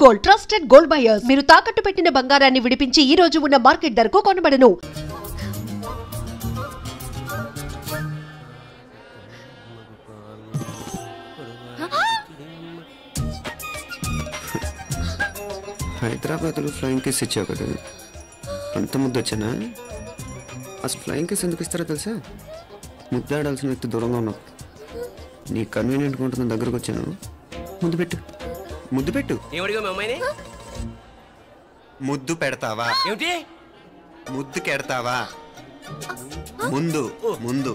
Gold trusted gold buyers. మీరు తాకట్టు పెట్టిన బంగారాన్ని విడిపించి ఈ రోజు ఉన్న మార్కెట్ ధరకు కొనబడను. హైదరాబాద్లో ఫ్లయింగ్ కేస్ ఇచ్చావు కదా, అంత ముద్దు వచ్చానా? అసలు ఫ్లయింగ్ కేస్ ఎందుకు ఇస్తారో తెలుసా? ముద్దాడాల్సిన వ్యక్తి దూరంగా ఉన్నావు. నీ కన్వీనియంట్గా ఉంటుంది దగ్గరకు వచ్చాను. ముద్దు పెట్టు, ముద్దు పెట్టు. ముద్దు పెడతావా? ఏమిటి ముద్దు కెడతావా? ముందు ముందు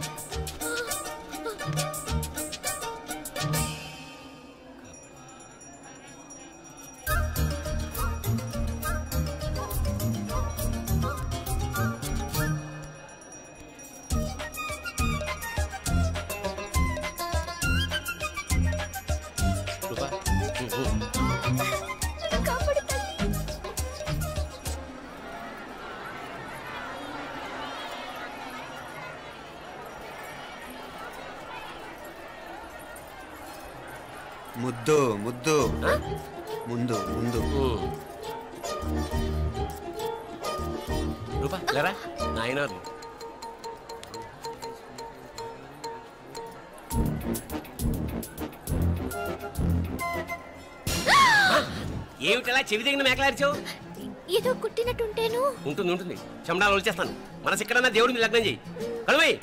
ముద్దు ముద్దు ముందు ముందు. రూపా లేరా నాయనారు. ఏమిటలా చెవి దగ్గర మేకలారిచావు? ఏదో కుట్టినట్టుంటేను. ఉంటుంది ఉంటుంది, చెమడాలు వచ్చేస్తాను. మనసు ఎక్కడన్నా దేవుడిని లగ్నం చేయి. కడువై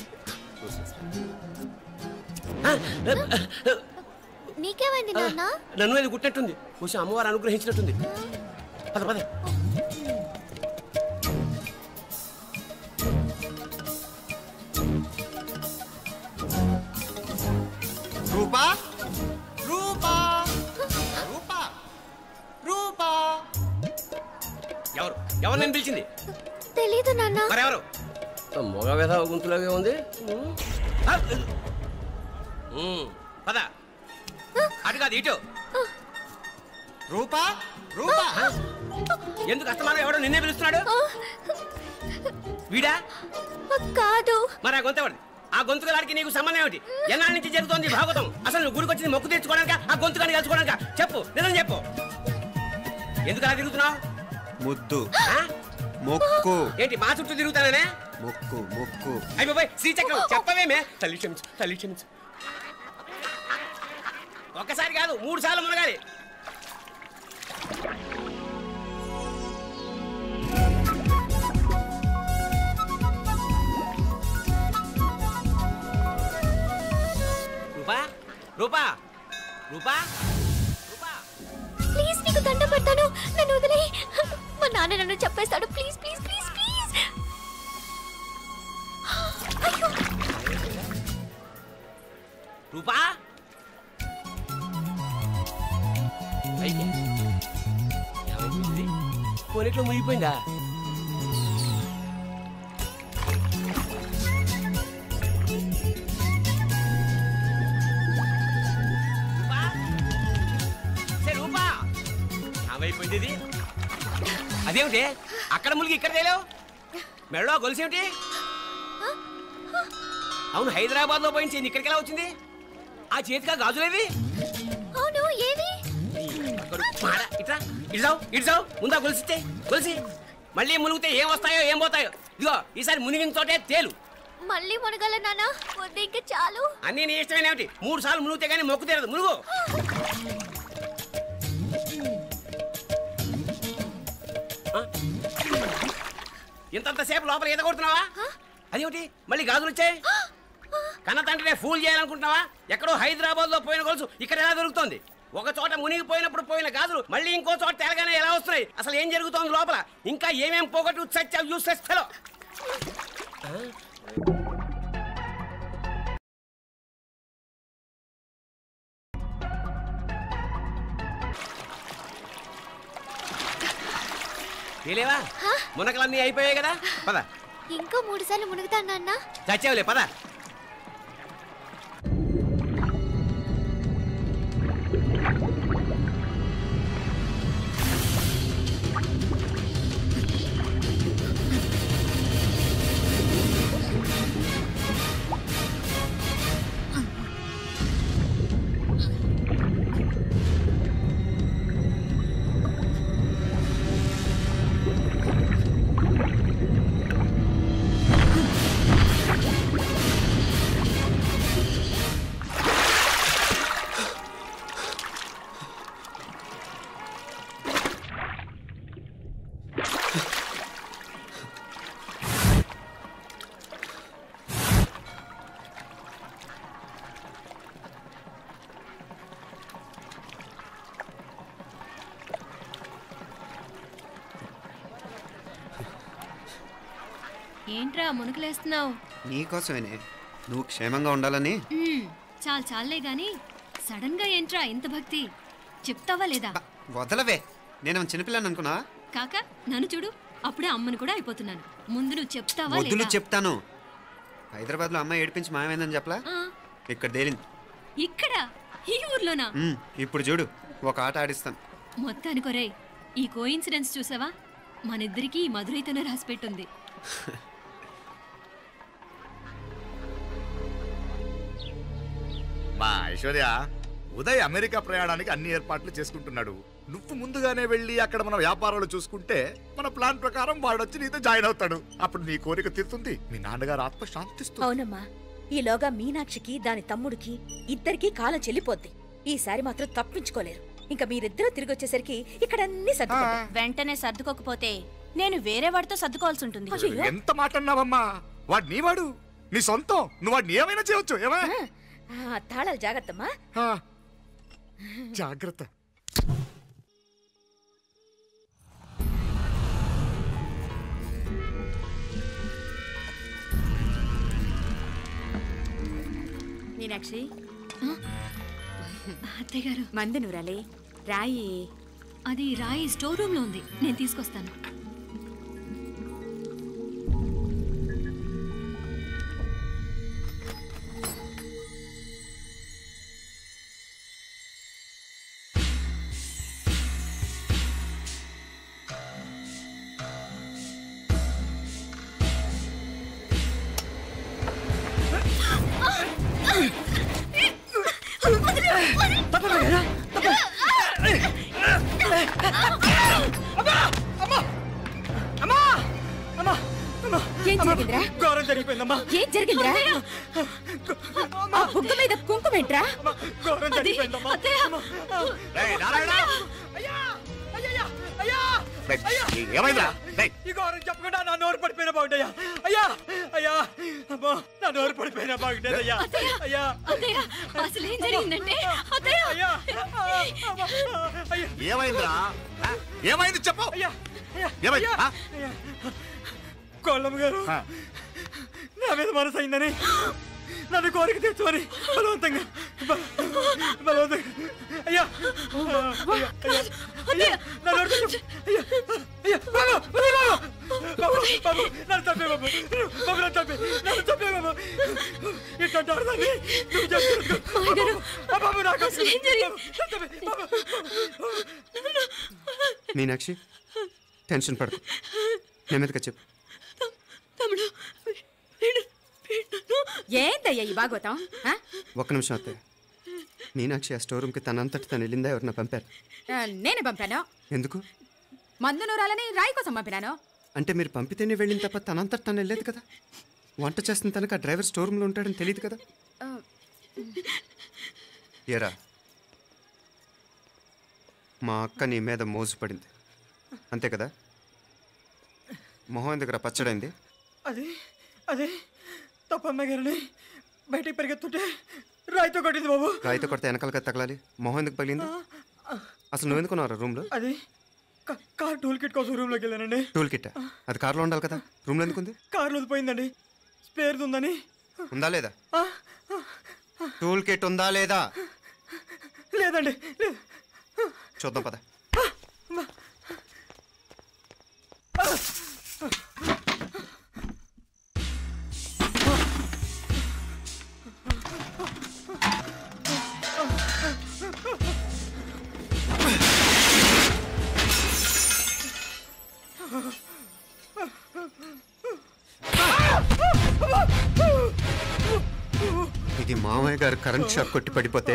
నీకేమైంది నాన్న? నన్ను అది కుట్టినట్టుంది, కొంచెం అమ్మవారు అనుగ్రహించినట్టుంది. పద పద. రూపా రూపా రూపా రూపా. ఎవరు ఎవరు నేను పిలిచింది? తెలీదు నాన్న. మరెవరు? మొగ వ్యధ గుంతులాగే ఉంది. పద. అటు కాదు ఇటు. రూపా రూపా. ఎందుకు అస్తమానం ఎవడో నిన్నే పిలుస్తున్నాడు? వీడా కాదు. మరి ఆ గొంతు ఆ గొంతుకలాడికి నీకు సంబంధం ఏమిటి? ఎన్నాళ్ళ నుంచి జరుగుతోంది భాగవతం? అసలు నువ్వు గుడికి వచ్చింది మొక్కు తీర్చుకోవడానిక, ఆ గొంతుకాన్ని కలుసుకోవడానిక? చెప్పు, నిజం చెప్పు. ఎందుకు అలా తిరుగుతున్నావు? ముద్దు మొక్కు. ఏంటి మా చుట్టూ తిరుగుతానే? మొక్కు మొక్కు. అయిపోయి శ్రీచక్రం చెప్పవేమే? తల్లి క్షమించు, తల్లి క్షమించు. ఒక్కసారి కాదు 3 సార్లు మునగాలి. రూపా రూపా రూపా రూపా, ప్లీజ్ నీకు దండం పెడతాను, నన్ను వదిలేయ్. మా నాన్న నన్ను చెప్పేస్తాడు. Please please please please. అయ్యో రూపా. పోనీట్లో మునిగిపోయిందా? రూపా ఏమైపోయింది ఇది? అదేమిటి అక్కడ మునిగి ఇక్కడ తేలేవు? మెడలో గొలుసేమిటి? అవును, హైదరాబాద్ లో పోయించింది, ఇక్కడికి ఎలా వచ్చింది? ఆ చేతిగా గాజులేవి? అవును, ఏవి? ఇట్రా ఇడ్సావు ఇడ్సావు. ముందా గొలిసితే గొలిసి మళ్ళీ మునిగితే ఏం వస్తాయో ఏం పోతాయో. ఇదిగో ఈసారి మునిగిన చోటే తేలు. మళ్ళీ మునగల నాన్న, వద్దు ఇంకా చాలు. అన్నీ నీ ఇష్టమేనేమిటి? 3 సార్లు మునిగితే కానీ మొక్కు తీరదు. మునుగు. ఇంతసేపు లోపల ఈత కొడుతున్నావా? అదేమిటి మళ్ళీ గాజులు వచ్చాయి? కన్న తండ్రినే ఫూల్ చేయాలనుకుంటున్నావా? ఎక్కడో హైదరాబాద్ లో పోయిన గొలుసు ఇక్కడ ఎలా దొరుకుతుంది? ఒక చోట మునిగిపోయినప్పుడు పోయిన గాజులు మళ్ళీ ఇంకో చోట తేలగానే ఎలా వస్తున్నాయి? అసలు ఏం జరుగుతోంది లోపల? ఇంకా ఏమేం పోగొట్టు చచ్చావు యూస్లెస్ ఫెలో. తెలియవా? మునకలన్నీ అయిపోయాయి కదా, పద. ఇంకో 3 సార్లు మునుగుతాను నాన్న. చచ్చావులే, పద. ఏంట్రా మునుకులేస్తున్నావు? నీకోసమేనే, నువ్వు క్షేమంగా ఉండాలని. చాలే గాని సడన్ గా ఏంట్రా ఇంత భక్తి? చెప్తావా లేదా? వదలవే, నేను చిన్నపిల్లని అనుకున్నా. కాక నన్ను చూడు, అప్పుడే అమ్మను కూడా అయిపోతున్నాను. ముందు నువ్వు చెప్తావా వద్దు, లేదా? చెప్తాను. హైదరాబాద్ లో అమ్మాయి ఏడిపించి మాయమైందని చెప్పలా, ఇక్కడ తేలింది. ఇక్కడ ఈ ఊర్లోనా? ఇప్పుడు చూడు, ఒక ఆట ఆడిస్తాను. మొత్తానికి ఒరేయ్, ఈ కోయిన్సిడెన్స్ చూసావా? మనిద్దరికి ఈ మధురైతోనే రాసిపెట్టుంది. మా ఐశ్వర్య, ఉదయ్ అమెరికా ప్రయాణానికి అన్ని ఏర్పాట్లు చేసుకుంటున్నాడు. నువ్వు ముందుగానే వెళ్ళి అక్కడ మన వ్యాపారాలు చూసుకుంటే మన ప్లాన్ ప్రకారం వాడొచ్చి నీతో జాయిన్ అవుతాడు. అప్పుడు నీ కోరిక తీరుతుంది, మీ నాన్నగారు ఆత్మ శాంతిస్తుంది. అవునమ్మా, ఈలోగా మీనాక్షికి దాని తమ్ముడికి ఇద్దరికి కాలం చెల్లిపోద్ది. ఈసారి మాత్రం తప్పించుకోలేరు. ఇంకా మీరిద్దరూ తిరిగి వచ్చేసరికి ఇక్కడ అన్ని సర్దుకుంటాయి. వెంటనే సర్దుకోకపోతే నేను వేరే వాడితో సర్దుకోవాల్సి ఉంటుంది. ఎంత మాట అన్నావమ్మా? వాడు నీ వాడు, నీ సొంతం. నువ్వు వాడిని ఏమైనా చేయవచ్చు. తాళాలు జాగ్రత్తమ్మా. జాగ్రత్త. మీనాక్షి, అత్తయ్య గారు, మందు నూరాలి. రాయి అది రాయి స్టోర్ రూమ్ లో ఉంది, నేను తీసుకొస్తాను. ఏం జరిగిందిరా? బుగ్గ మీద కుంకుమేంట్రా? చెప్పకుండా నా నోరు పడిపోయినా బాగుంటాయా? అయ్యా అయ్యా, నా నోరు పడిపోయినా బాగుంటాయ్యా. అయ్యా అసలు ఏం జరిగిందంటే ఏమైందిరా? ఏమైంది చెప్పు. కోళ్ళమ్మ గారు నా మీద మనసు అయిందని నన్ను కోరిక తెచ్చుకొని బలవంతంగా అయ్యా నన్ను తప్పే బాబు, నన్ను తప్పే బాబు. ఇట్లాంటి ఆడదాన్ని బాబు నాకు మీనాక్షి, టెన్షన్ పడకు, నెమ్మదిగా చెప్పు. ఏందయ్యా ఈ భాగవతం? ఒక్క నిమిషం అత్తయ్య. మీనాక్షి ఆ స్టోర్ రూమ్కి తనంతటి తను వెళ్ళిందా, ఎవరన్నా పంపారు? నేనే పంపాను. ఎందుకు? మందు నూరాలని రాయి కోసం పంపినాను. అంటే మీరు పంపితేనే వెళ్ళిన తప్ప తనంతటి తను వెళ్ళలేదు కదా. వంట చేస్తున్న తనకు ఆ డ్రైవర్ స్టోర్ రూమ్లో ఉంటాడని తెలియదు కదా. ఏరా, మా అక్క నీ మీద మోజు పడింది అంతే కదా. మొహం దగ్గర పచ్చడైంది. అదే తప్పమ్మ గారిని బయటికి పరిగెత్తుంటే రాయితో కొట్టింది బాబు. రాయితో కొడితే వెనకాలగా తగలాలి, మొహం ఎందుకు పగిలింది? అసలు నువ్వు ఎందుకున్నారా రూమ్లో? అది కార్ టూల్ కిట్ కోసం రూమ్లోకి వెళ్ళానండి. టూల్ కిట్ అది కార్లో ఉండాలి కదా, రూమ్లో ఎందుకు ఉంది? కార్లో పోయిందండి, స్పేర్ ఉందని. ఉందా లేదా? టూల్ కిట్ ఉందా లేదా? లేదండి. చూద్దాం పద. ఇది మామయ్య గారు కరెంట్ షాక్ కొట్టి పడిపోతే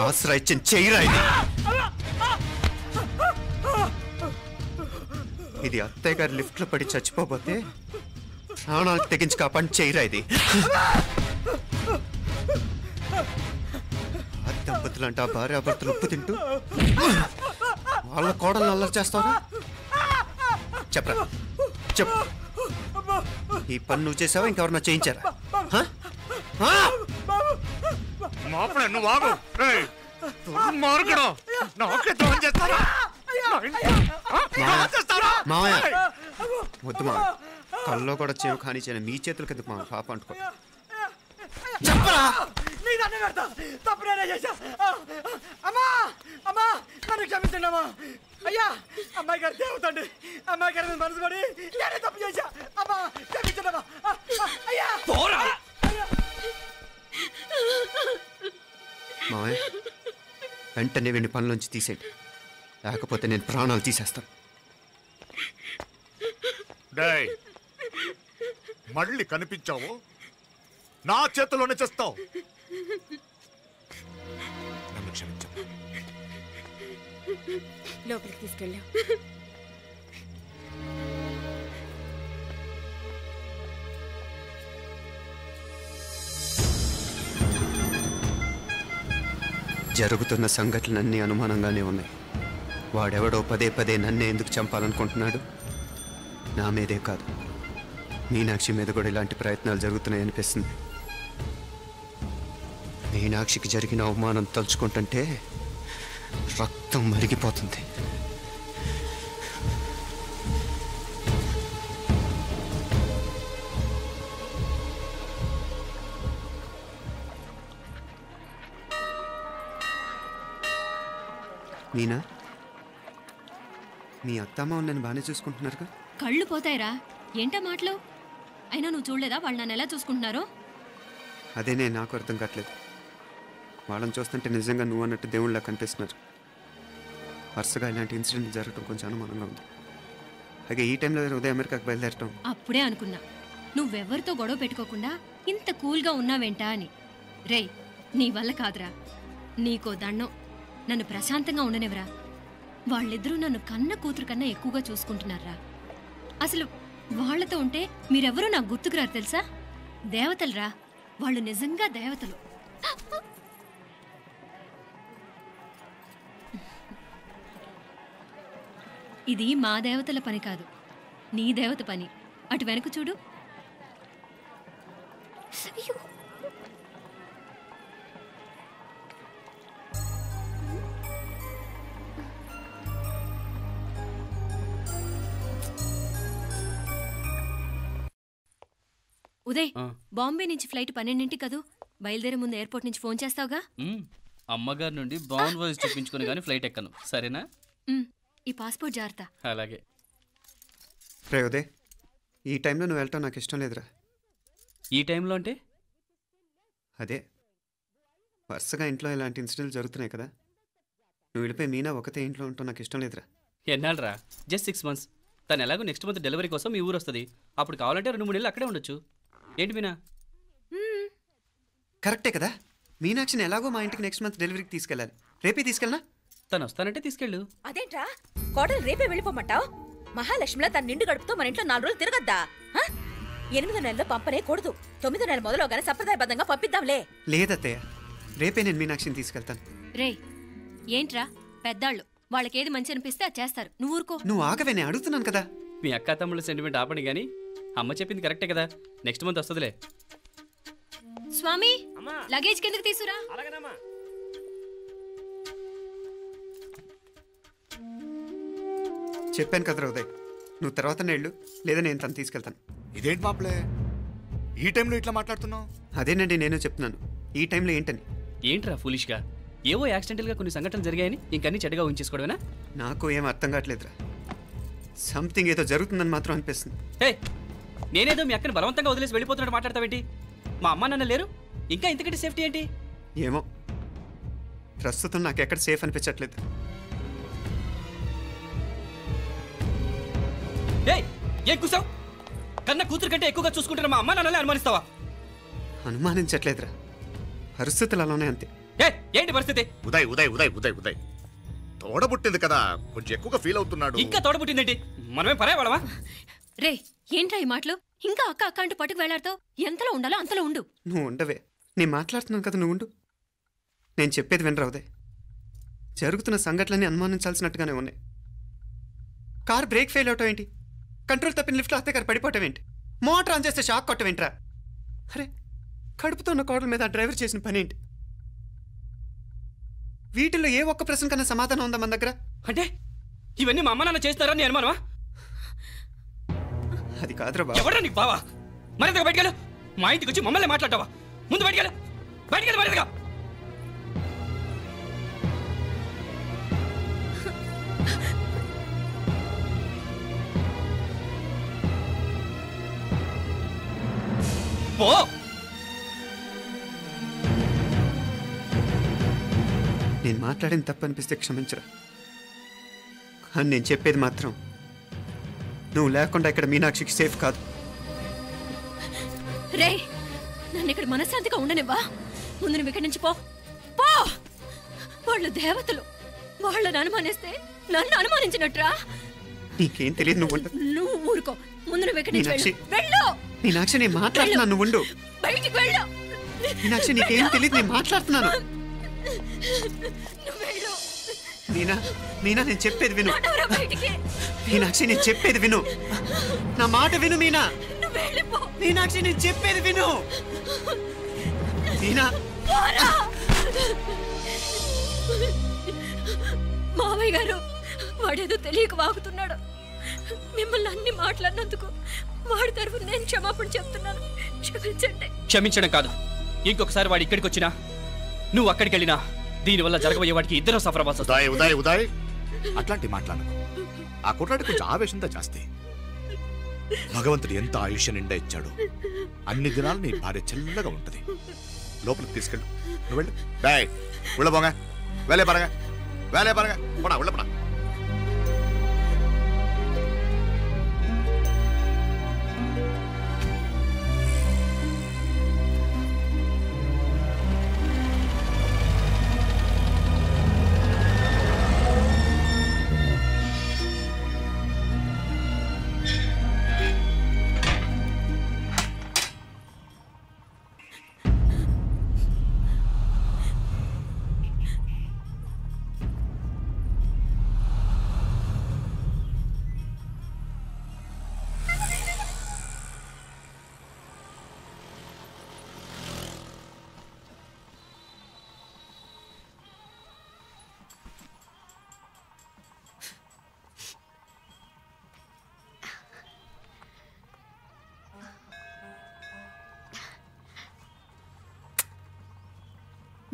ఆసరా ఇచ్చిన చెయ్యిరా ఇది. ఇది అత్తయ్య గారు లిఫ్ట్ లో పడి చచ్చిపోతే ప్రాణాలు తెగించి కాపాడి చెయ్యిరా ఇది. దంపతులంట భార్యాభర్తలు ఉప్పు తింటూ వాళ్ళ కోడలు అల్లరి చేస్తారా? చెప్పరా, చెప్పు. ఈ పని నువ్వు చేసావా, ఇంకెవరన్నా చేయించారా? మామయ్య వద్దు మామయ్య, కల్లో కూడా చేరు కానీ చేయను మీ చేతులకి ఎందుకు మా పాప అంటుకో చెప్పరా నీ దండం పెడతా తప్పు నేనే చేశా అమ్మా అమ్మా నన్ను క్షమించండి అమ్మా అయ్యా అమ్మాయి గారు దేవుతండి అమ్మాయి గారి మీద మనసు పడి నేనే తప్పు చేశా అమ్మా క్షమించండి అమ్మా అయ్యా మావయ్య వెంటనే వీడిని పనులోంచి తీసేయండి లేకపోతే నేను ప్రాణాలు తీసేస్తాను డేయ్ మళ్ళీ కనిపించావు నా చేతిలోనే చేస్తావు నన్ను క్షమించు లోపలికి తీసుకెళ్ళాం జరుగుతున్న సంఘటనలన్నీ అనుమానంగానే ఉన్నాయి వాడెవడో పదే పదే నన్నే ఎందుకు చంపాలనుకుంటున్నాడు నా మీదే కాదు మీనాక్షి మీద కూడా ఇలాంటి ప్రయత్నాలు జరుగుతున్నాయనిపిస్తుంది మీనాక్షికి జరిగిన అవమానం తలుచుకుంటుంటే రక్తం మరిగిపోతుంది మీనా మీ అత్తమ్మ నన్ను బాగానే చూసుకుంటున్నారుగా కళ్ళు పోతాయిరా ఏంటా మాటలు అయినా నువ్వు చూడలేదా వాళ్ళు నన్ను ఎలా చూసుకుంటున్నారో అదేనే నాకు అర్థం కావట్లేదు వాళ్ళని చూస్తుంటే నిజంగా నువ్వు అన్నట్టు దేవుళ్ళ కనిపిస్తున్నారు వరుసగా ఇలాంటి ఇన్సిడెంట్ జరగడం కొంచెం అనుమానంగా ఉంది అలాగే ఈ టైంలో ఉదయం అమెరికాకు బయలుదేరటం అప్పుడే అనుకున్నా నువ్వెవరితో గొడవ పెట్టుకోకుండా ఇంత కూల్గా ఉన్నావేంటా అని రేయ్ నీ వల్ల కాదురా నీకో దండం నన్ను ప్రశాంతంగా ఉండనివరా వాళ్ళిద్దరూ నన్ను కన్న కూతురు కన్నా ఎక్కువగా చూసుకుంటున్నారా అసలు వాళ్లతో ఉంటే మీరెవరూ నాకు గుర్తుకురారు తెలుసా దేవతలరా వాళ్ళు నిజంగా దేవతలు ఇది మా దేవతల పని కాదు నీ దేవత పని అటు వెనక చూడు ఉదయ్ బాంబే నుంచి ఫ్లైట్ 12ంటికి కదూ బయలుదేరే ముందు ఎయిర్పోర్ట్ నుంచి ఫోన్ చేస్తావుగా అమ్మగారి నుండి బాండ్ వాయిస్ చూపించుకుని కానీ ఫ్లైట్ ఎక్కను సరేనా ఈ పాస్పోర్ట్ జాగ్రత్త అలాగే రే ఉదయ్ ఈ టైంలో నువ్వు వెళ్ళటం నాకు ఇష్టం లేదురా ఈ టైంలో అంటే అదే వరుసగా ఇంట్లో ఇలాంటి ఇన్సిడెంట్లు జరుగుతున్నాయి కదా నువ్వు వెళ్ళిపోయి మీనా ఒకతే ఇంట్లో ఉంటావు నాకు ఇష్టం లేదురా ఎన్నాళ్ళరా జస్ట్ 6 months తను ఎలాగో నెక్స్ట్ మంత్ డెలివరీ కోసం మీ ఊరు వస్తుంది అప్పుడు కావాలంటే 2-3 నెలలు అక్కడే ఉండొచ్చు ఏంటి మీనా కరెక్టే కదా మీనాక్షిని ఎలాగో మా ఇంటికి నెక్స్ట్ మంత్ డెలివరీకి తీసుకెళ్ళాలి రేపే తీసుకెళ్ళనా తను వస్తానంటే తీసుకెళ్ళు అదేంట్రా కోడలు రేపే వెళ్ళిపోమంటావు మహాలక్ష్మిలా తన నిండు గడుపుతో మన ఇంట్లో 4 రోజులు తిరగద్దా 8వ నెలలో పంపనే కూడదు 9వ నెల మొదలుగానే సంప్రదాయబద్ధంగా పంపిద్దాంలే లేదత్తయ్య రేపే నేను మీనాక్షిని తీసుకెళ్తాను రే ఏంట్రా పెద్దాళ్ళు వాళ్ళకేది మంచి అనిపిస్తే అది చేస్తారు నువ్వు ఊరుకో నువ్వు ఆగవే నేను అడుగుతున్నాను కదా మీ అక్క తమ్ముళ్ళ సెంటిమెంట్ ఆపండి కానీ అమ్మ చెప్పింది కరెక్టే కదా నెక్స్ట్ మంత్ వస్తుందిలే స్వామి లగేజ్ కిందకి తీసురా అలాగేనమ్మా చెప్పాను కదరా ఉదయ్ నువ్వు తర్వాత నేళ్ళు లేదా నేను తను తీసుకెళ్తాను ఇదేంటి మాప్లే ఈ టైంలో ఇట్లా మాట్లాడుతున్నావు అదేనండి నేను చెప్తున్నాను ఈ టైంలో ఏంటని ఏంట్రా ఫులిష్గా ఏవో యాక్సిడెంటల్గా కొన్ని సంఘటనలు జరిగాయని ఇంకన్నీ చెడ్డగా ఊహించేసుకోవడమేనా నాకు ఏం అర్థం కావట్లేదురా సంథింగ్ ఏదో జరుగుతుందని మాత్రం అనిపిస్తుంది హే నేనేదో మీ అక్కని బలవంతంగా వదిలేసి వెళ్ళిపోతున్నట్టు మాట్లాడతావేంటి మా అమ్మ నాన్న లేరు ఇంకా ఇంతకంటే సేఫ్టీ ఏంటి ఏమో ప్రస్తుతం నాకు ఎక్కడ సేఫ్ అనిపించట్లేదు ఏం కూసావు కన్న కూతురు కంటే ఎక్కువగా చూసుకుంటున్న మా అమ్మ నాన్నలే అనుమానిస్తావా అనుమానించట్లేదురా పరిస్థితులు అలానే అంతే ఏంటి పరిస్థితి ఉదయ్ ఉదయ్ ఉదయ్ ఉదయ్ ఉదయ్ తోడబుట్టింది కదా కొంచెం ఎక్కువగా ఫీల్ అవుతున్నాడు ఇంకా తోడబుట్టిందేంటి మనమే పరాయవాడవా రే ఏంట్రా ఈ మాటలు ఇంకా అక్క అక్క అంటూ పట్టుకు వెళ్లాడుతావు ఎంతలో ఉండాలో అంతలో ఉండు నువ్వు ఉండవే నేను మాట్లాడుతున్నాను కదా నువ్వు ఉండు నేను చెప్పేది వినరా ఉదయ్ జరుగుతున్న సంఘటనలన్నీ అనుమానించాల్సినట్టుగానే ఉన్నాయి కార్ బ్రేక్ ఫెయిల్ అవటం ఏంటి కంట్రోల్ తప్పిన లిఫ్ట్లో అత్తే గారు పడిపోవటం ఏంటి మోటార్ ఆన్ చేస్తే షాక్ కొట్టం ఏంట్రా అరే కడుపుతో ఉన్న కోడల మీద ఆ డ్రైవర్ చేసిన పని ఏంటి వీటిల్లో ఏ ఒక్క ప్రశ్న కన్నా సమాధానం ఉందా మన దగ్గర అంటే ఇవన్నీ మా అమ్మ నాన్న చేస్తారా నీ అనుమానమా అది కాదురా బావ. ఎవడా నీకు బావా? మరింతగా బయటకెళ్ళు. మా ఇంటికి వచ్చి మమ్మల్ని మాట్లాడతావా? ముందు బయటకెళ్ళు, బయటకెళ్ళు మరింతగా. పో. నేను మాట్లాడిన తప్పు అనిపిస్తే క్షమించరా, కానీ నేను చెప్పేది మాత్రం నువ్వు లేకుండా ఇక్కడ మీనాక్షికి సేఫ్ కాదు. రే, నన్ను ఇక్కడ మనశ్శాంతిగా ఉండనివ్వా. ముందు నువ్వు ఇక్కడి నుంచి పో. పో. వాళ్ళు దేవతలు. వాళ్ళని అనుమానిస్తే నన్ను అనుమానించినట్రా. నీకేం తెలియదు, నువ్వు ఉండు. నువ్వు ఊరుకో. ముందు నువ్వు ఇక్కడి నుంచి మీనాక్షి, వెళ్ళు. మీనాక్షి నేను మాట్లాడుతున్నాను, నువ్వు ఉండు. బయటికి వెళ్ళు. మీనాక్షి నీకేం తెలియదు, నేను మాట్లాడుతున్నాను. నువ్వు వెళ్ళు. మీనా, మీనా నేను చెప్పేది విను. నడవరా బయటికి. మీనాక్షి నేను చెప్పేది విను, నా మాట విను. మీనా, నువ్వు వెళ్ళిపో. మీనాక్షి నేను చెప్పేది విను. మీనా, పోరా. మావయ్య గారు, వాడేదో తెలియక వాగుతున్నాడు. మిమ్మల్ని అన్ని మాట్లాడినందుకు వాడి తరఫున నేను క్షమాపణ చెప్తున్నాను. క్షమించండి. క్షమించడం కాదు, ఇంకొకసారి వాడు ఇక్కడికి వచ్చినా నువ్వు అక్కడికి వెళ్ళినా దీనివల్ల జరగబోయే వాడికి ఇద్దరు సఫర్ అవ్వాల్సి వస్తుంది. ఉదయ్ ఉదయ్ అట్లాంటి మాట్లాడకు. ఆ కుట్రాడి కొంచెం ఆవేశంతో జాస్తి. భగవంతుడు ఎంత ఆయుష్య నిండా ఇచ్చాడు. అన్ని దినాలు నీ భార్య చల్లగా ఉంటది. లోపలికి తీసుకెళ్ళు. నువ్వు వెళ్ళు. బాయ్ ఉళ్ళ పోగా వేలే పరగా వేలే పరగా పోనా ఉళ్ళ పోనా.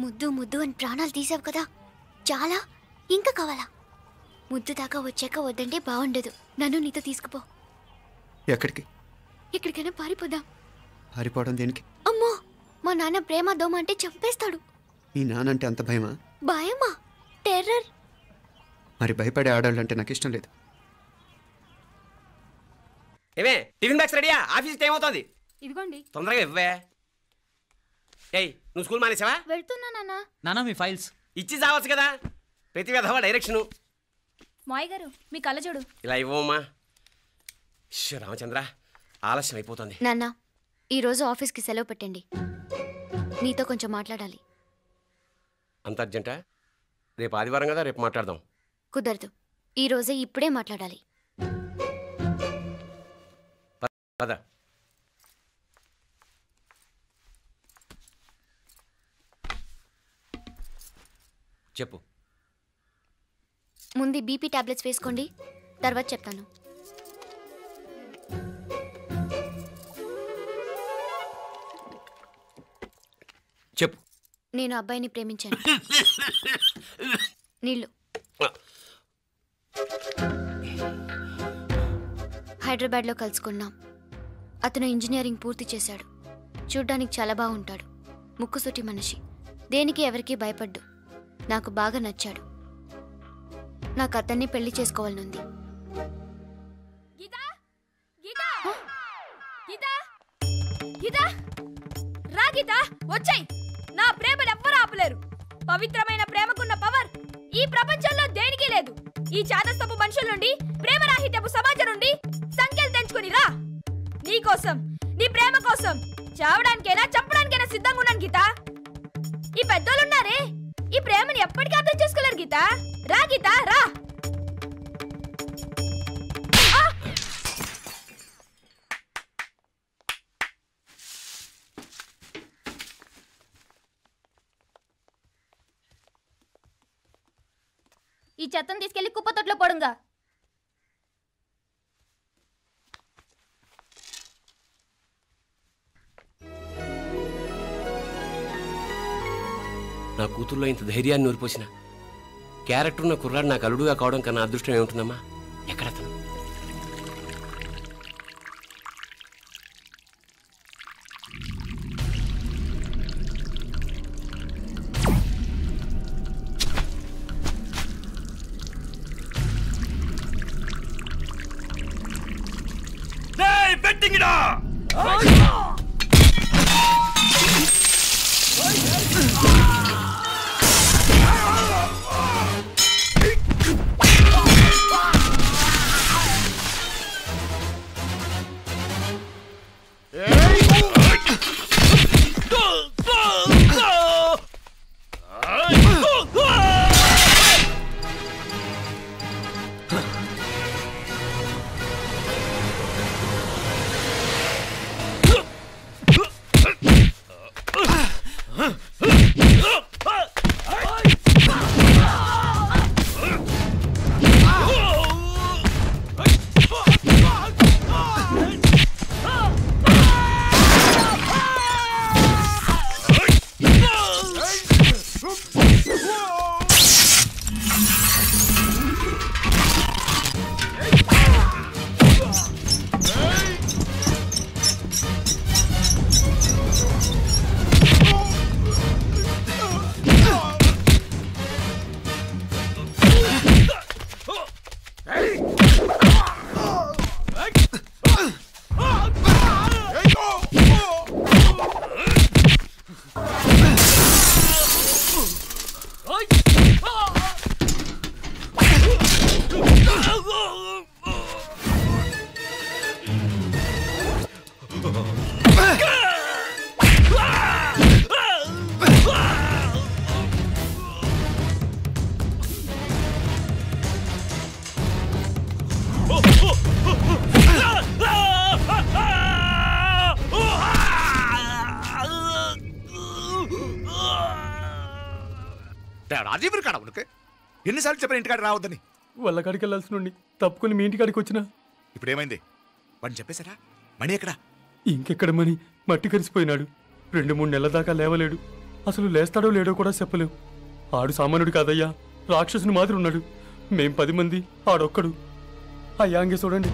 ముద్దు ముద్దు అని ప్రాణాలు తీసావు కదా, చాలా ఇంకా కావాలా? ముద్దు దాకా వచ్చాక వద్దంటే బాగుండదు. నన్ను నీతో తీసుకుపో. ఎక్కడికి? ఎక్కడికైనా పారిపోదాం. పారిపోవడం దేనికి? అమ్మో, మా నాన్న ప్రేమ దోమ అంటే చంపేస్తాడు. మీ నానంటే అంత భయమా? భయమా? టెర్రర్. మరి భయపడే ఆడాలంటే నాకు ఇష్టం లేదు. ఏమే టిఫిన్ బ్యాగ్స్ రెడీయా? ఆఫీస్ టైం అవుతుంది. ఇదిగోండి. తొందరగా ఇవ్వే. ఏయ్ నువ్వు స్కూల్ మానేసావా? వెళ్తున్నా నాన్న. నానా మీ ఫైల్స్ ఇచ్చి చావచ్చు కదా. ప్రతి విధవా డైరెక్షను. మాయ్ గారు మీ కళ్ళజోడు. ఇలా ఇవ్వమ్మా. రామచంద్ర ఆలస్యం అయిపోతుంది. నాన్న, ఈరోజు ఆఫీస్కి సెలవు పెట్టండి. నీతో కొంచెం మాట్లాడాలి. అంత అర్జెంటా? రేపు ఆదివారం కదా, రేపు మాట్లాడదాం. కుదరదు, ఈరోజే ఇప్పుడే మాట్లాడాలి. పద. చెప్పు. ముందు బీపీ టాబ్లెట్స్ వేసుకోండి, తర్వాత చెప్తాను. చెప్పు. నేను అబ్బాయిని ప్రేమించాను. నీళ్ళు. హైదరాబాద్లో కలుసుకున్నాం. అతను ఇంజనీరింగ్ పూర్తి చేశాడు. చూడ్డానికి చాలా బాగుంటాడు. ముక్కుసూటి మనిషి. దేనికి ఎవరికీ భయపడ్డు. నాకు బాగా నచ్చాడు. నాకు అతన్ని పెళ్లి చేసుకోవాలనుంది. రా గీత, వచ్చాయి. నా ప్రేమను ఎవ్వరూ ఆపలేరు. పవిత్రమైన ప్రేమకున్న పవర్ ఈ ప్రపంచంలో దేనికి లేదు. ఈ చాదస్తపు మనుషుల నుండి, ప్రేమరాహిత్యపు సమాజం నుండి సంఖ్యలు తెంచుకుని రా. నీ కోసం, నీ ప్రేమ కోసం చావడానికైనా చంపడానికైనా సిద్ధంగా ఉన్నాను గీత. ఈ పెద్దోళ్ళున్నారే, ఈ ప్రేమని ఎప్పటికీ అర్థం చేసుకోలేరు గీత. రా గీత, రా. ఈ చెత్తను తీసుకెళ్లి కుప్పతొట్లో పోడుగా. నా కూతుర్లో ఇంత ధైర్యాన్ని నూరిపోసిన క్యారెక్టర్ ఉన్న కుర్రాడు నాకు అల్లుడుగా కావడం కన్నా అదృష్టం ఏముంటుందమ్మా? ఎక్కడతను? పెట్టింగిడా రాజీవులు కాడ ఉనకే ఎన్నిసార్లు చెప్పిన ఇంటికాడికి రావద్దని? వాళ్ళ కాడికి వెళ్ళాల్సిన తప్పుకొని మీ ఇంటికాడికి వచ్చినా ఇప్పుడు ఏమైంది? వాడిని చెప్పేశారా? మణి ఎక్కడా? ఇంకెక్కడ మని మట్టి కరిసిపోయినాడు. 2-3 నెలల దాకా లేవలేడు. అసలు లేస్తాడో లేడో కూడా చెప్పలేవు. ఆడు సామాన్యుడు కాదయ్యా, రాక్షసుని మాదిరి ఉన్నాడు. మేం 10 మంది, ఆడొక్కడు. అయ్యా అంగే చూడండి.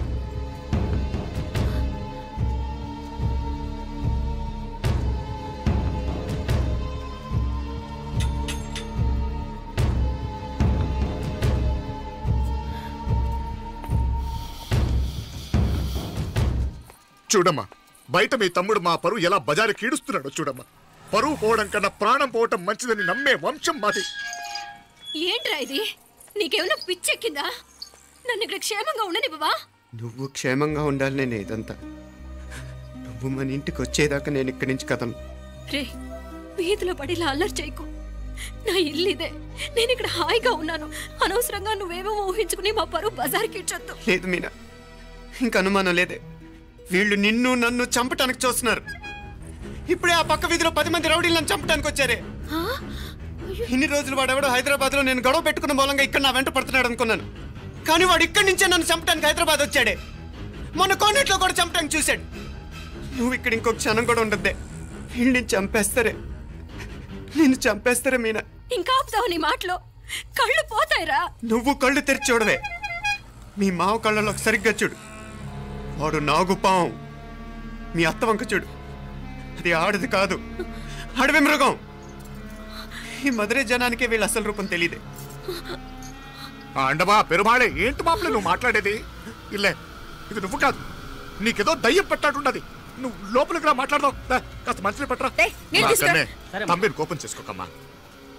చూడమ్మా, బయట మీ తమ్ముడు మా పరువు ఎలా బజారు కీడుస్తున్నాడో చూడమ్మా. పరువు పోవడం కన్నా ప్రాణం పోవటం మంచిదని నమ్మే వంశం మాది. ఏంట్రా ఇది? నీకేమైనా పిచ్చెక్కిందా? నన్ను ఇక్కడ క్షేమంగా ఉండనివ్వవా? నువ్వు క్షేమంగా ఉండాలి. నేను ఇదంతా నువ్వు మన ఇంటికి వచ్చేదాకా నేను ఇక్కడి నుంచి కదను. రే, వీధిలో పడి ఇలా అల్లరి చేయకు. నా ఇల్లు ఇదే, నేను ఇక్కడ హాయిగా ఉన్నాను. అనవసరంగా నువ్వేమో ఊహించుకుని మా పరువు బజార్కి ఇచ్చొద్దు. లేదు మీనా, ఇంక అనుమానం లేదే. వీళ్ళు నిన్ను నన్ను చంపటానికి చూస్తున్నారు. ఇప్పుడే ఆ పక్క వీధిలో 10 మంది రౌడీలు నన్ను చంపడానికి వచ్చారే. ఇన్ని రోజులు వాడెవడో హైదరాబాద్ లో నేను గొడవ పెట్టుకున్న మూలంగా ఇక్కడ నా వెంట పడుతున్నాడు అనుకున్నాను. కానీ వాడు ఇక్కడి నుంచే నన్ను చంపడానికి హైదరాబాద్ వచ్చాడే. మొన్న కోనేట్లో కూడా చంపడానికి చూశాడు. నువ్వు ఇక్కడ ఇంకొక క్షణం కూడా ఉండద్దే. వీళ్ళని చంపేస్తారే, నిన్ను చంపేస్తారే మీనా. ఇంకా ఆపుతావు నీ మాటలో? కళ్ళు పోతాయిరా. నువ్వు కళ్ళు తెరిచి చూడవే. మీ మావ కళ్ళలో సరిగ్గా చూడు. వాడు నాగుపాం. మీ అత్త వంక చూడు, అది ఆడది కాదు, అడవి మృగం. ఈ మధుரை జనానికే వీళ్ళ అసలు రూపం తెలియదే. అండమా పెరుమాళే, ఏంటి మాపలే నువ్వు మాట్లాడేది? ఇల్లే, ఇది నువ్వు కాదు, నీకేదో దయ్యం పట్టాడున్నది. నువ్వు లోపలికి రా, మాట్లాడదాం. కాస్త మంచిని పట్టరా. తమ్మిని కోపం చేసుకోకమ్మా.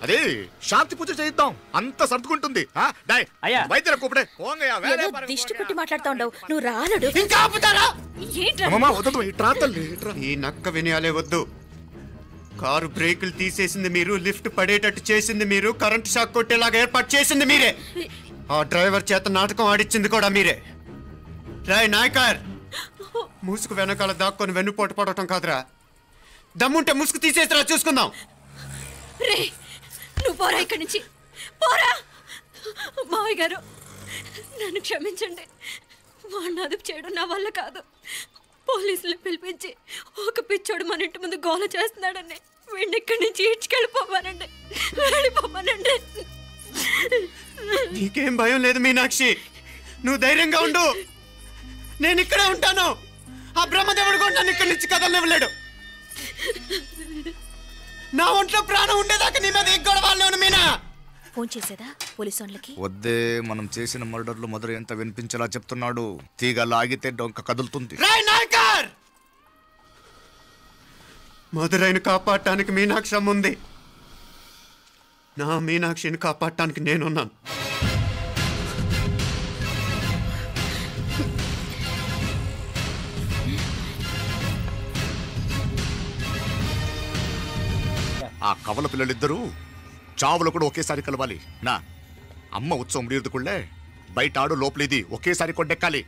అదే శాంతి పూజ చేయిద్దాం, అంత సర్దుకుంటుంది. వైద్యుల కూపడే దిష్టి పెట్టి మాట్లాడుతా ఉండవు. నువ్వు రానడు. ఈ నక్క వినయాలే వద్దు. కారు బ్రేకులు తీసేసింది మీరు, లిఫ్ట్ పడేటట్టు చేసింది మీరు, కరెంట్ షాక్ కొట్టేలాగా ఏర్పాటు చేసింది మీరే. ఆ డ్రైవర్ చేత నాటకం ఆడిచ్చింది కూడా మీరే. రాయ్ నాయకర్, ముసుగు వెనకాల దాక్కొని వెన్నుపోటు పడటం కాదురా. దమ్ముంటే ముసుగు తీసేసిరా, చూసుకుందాం. నువ్వు పోరా ఇక్కడి నుంచి, పోరా. మావయ్య గారు, నన్ను క్షమించండి. వాడిని అదుపు చేయడం నా వల్ల కాదు. పోలీసులు పిలిపించి ఒక పిచ్చోడు మన ఇంటి ముందు గోల చేస్తున్నాడని వీడిని ఇక్కడి నుంచి ఈడ్చుకెళ్ళిపోవానండి, వెళ్ళిపోవానండి. నీకేం భయం లేదు మీనాక్షి, నువ్వు ధైర్యంగా ఉండు. నేను ఇక్కడే ఉంటాను. ఆ బ్రహ్మదేవుడు కూడా నన్ను ఇక్కడి నుంచి కదలనివ్వలేడు. నా ఒంట్లో ప్రాణం ఉండేదాకా నీ మీద గొడవలు మీనా. ఫోన్ చేసేదా పోలీసు వాళ్ళకి? వద్దే, మనం చేసిన మర్డర్లు మధుర ఎంత వినిపించేలా చెప్తున్నాడు. తీగ లాగితే డొంక కదులుతుంది. మధురైని కాపాడటానికి మీనాక్షి అమ్మ ఉంది. నా మీనాక్షిని కాపాడటానికి నేనున్నాను. ఆ కవల పిల్లలిద్దరూ చావులు కూడా ఒకేసారి కలవాలి. నా అమ్మ ఉత్సవం ముడియదుకుళ్ళే బయట ఆడు లోపలిది ఒకేసారి కొండెక్కాలి.